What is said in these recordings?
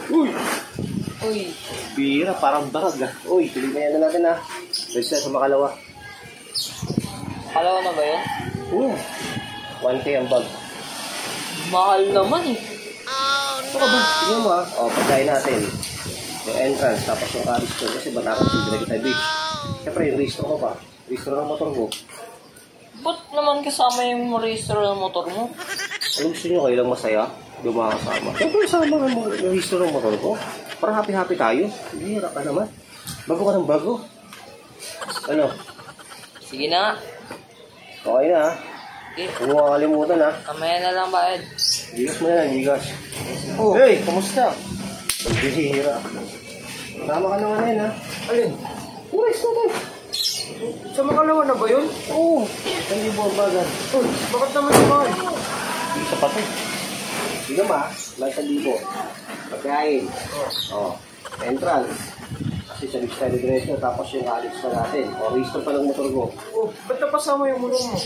Uy! Uy! Bira, parang barag ah. Uy, tuloy na natin ah. Pwede sa makalawa. Kalawa na ba yun? 1K ang bag. Mahal naman eh. Ano ba? Tingnan mo ah. O, pagkain natin. Yung entrance, tapos yung car-store. Kasi Batangas yung Direct Beach. Siyempre, yung restore ko pa. Restore ng motor ko. Ba't naman kasama yung registro ng motor mo? Ano gusto nyo kayo lang masaya? Dumakasama. Siyempre, sama yung restore ng motor ko. Para happy-happy tayo. Hindi, hirap ka naman. Bago ka ng bago. Ano? Sige na. Okay na ha. Okay. Huwag mo kakalimutan ha. Kamaya na lang bayad. Gigas mo na, gigas. Oh, Hey! kamusta? Pagbihira. Tama ka naman na yun ha. Alin? Uris na tayo. Sa makalawa na ba yun? Oo. Hindi mo ang bagan. Oh, bakit naman si mahal? Hindi sa pato. Hindi naman ha. Lang sa libo. Pagkain. Oh. Entrance. Kasi sa Beach tayo diretso. Tapos yung alis na natin. O, restore pa ng motor ko. Oh, ba't napasama yung motor mo?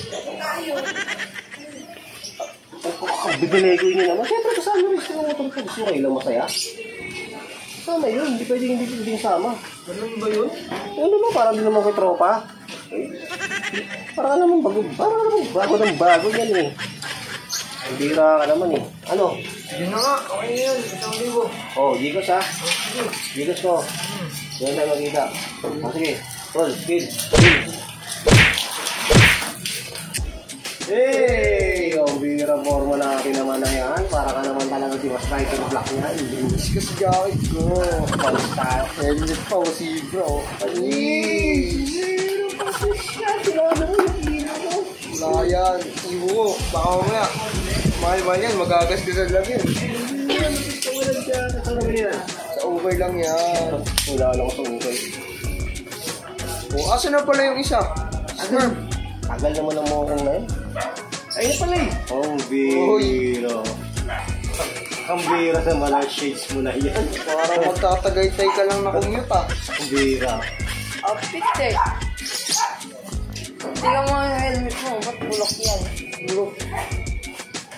Bibili ko yun naman. Siyempre kasama yung restore ng motor ko. Gusto mo kayo lang masaya? Sama yun. Hindi pwedeng sama. Ganun ba yun? Ano ba? Parang din naman kay tropa. Eh, parang naman bago. Parang naman bago ng bago yan eh. Ang bira ka naman eh. Ano? Sige na nga, okay na yan. 1,000. Oh, gigas ha? Gigas ko. Yan tayo magkita. Oh, sige. Roll, speed. Hey! Ang bira forma natin naman na yan. Para ka naman talaga si Mas Striker Black yan. Miss ka sa jacket ko. Basta. Helmet pa o si bro. Ay! Sinabi mo yung hino mo. Wala yan. Ibo ko. Baka mamaya. Mahal-mahal yan. Magagasgasan lang yan. Sa ukay lang yan. Wala lang sa ukay. Oh, asa na pala yung isa? Sperm. Tagal naman ang mga kong na yun. Ayun na pala eh. Ang bira. Ang bira sa mga shades mo na yan. Parang magtatagaytay ka lang na commute ah. Ang bira. Outfit eh. Tingnan mo yung helmet mo. Ba't bulok yan? Bro.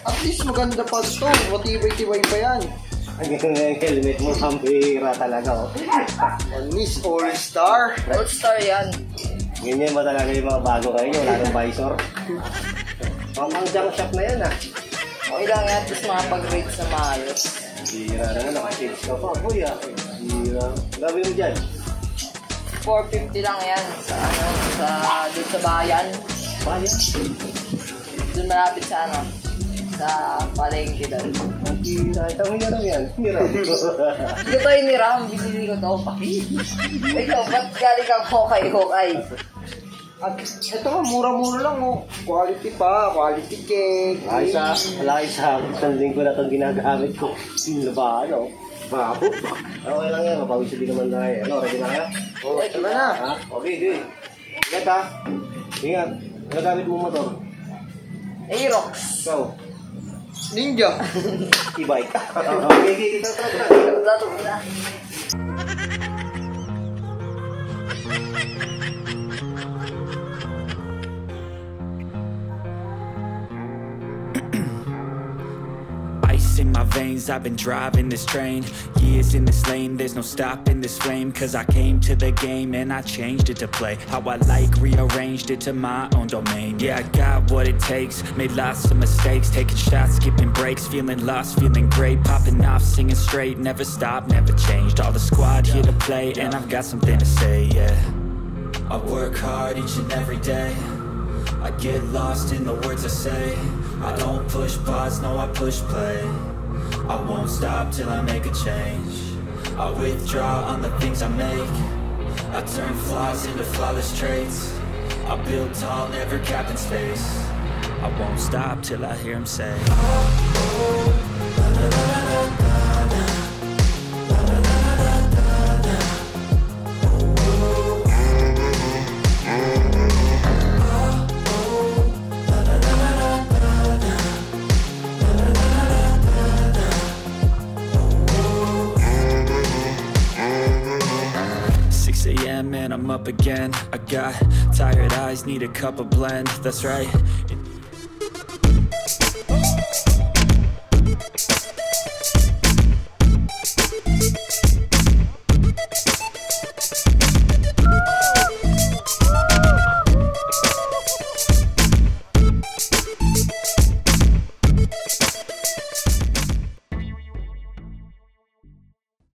At least maganda pa ito. Matibay-tibay pa yan. Ang helmet mo, ang bira talaga. Oh. Miss All-Star. All-star yan. Ganyan ba talaga yung mga bago kayo? Wala nang visor. Pang junk shop na yan ah. Okay lang yan. Tapos makapag-rate sa maayos. Bira naman, naka-shades ka pa. Boy ah. Bira. Gabi mo dyan. 450 lang yan. Sa ano, doon sa bayan. Bayan. Doon malapit sa ano. Sa palengke doon. Ang bira. Ito mo yan yan. Bira. Hindi ko tayo niram. Binili ko ito. Ikaw, ba't galing kang hokay-hokay? At ito nga, mura-mura lang oh. Quality pa, quality cake. Alay sa isang linggo na itong ginagamit ko. Labahan oh. Babo. Okay lang yan. Mapawisa din naman tayo. Ano, ready na kaya? Oh, ito na na. Ha? Okay, good. Ingat ha. Ingat. Ano gamit mo motor? Aerox. So, Ninja. e-bike. Okay, kita. Lato na. Ice in my veins, I've been driving this train. Years in this lane, there's no stopping this flame. Cause I came to the game and I changed it to play how I like, rearranged it to my own domain. Yeah, I got what it takes, made lots of mistakes, taking shots, skipping breaks, feeling lost, feeling great, popping off, singing straight, never stopped, never changed. All the squad here to play and I've got something to say, yeah. I work hard each and every day, I get lost in the words I say. I don't push pause, no I push play. I won't stop till I make a change. I withdraw on the things I make. I turn flaws into flawless traits. I build tall, never capped in space. I won't stop till I hear him say, and I'm up again. I got tired eyes, need a cup of blend. That's right,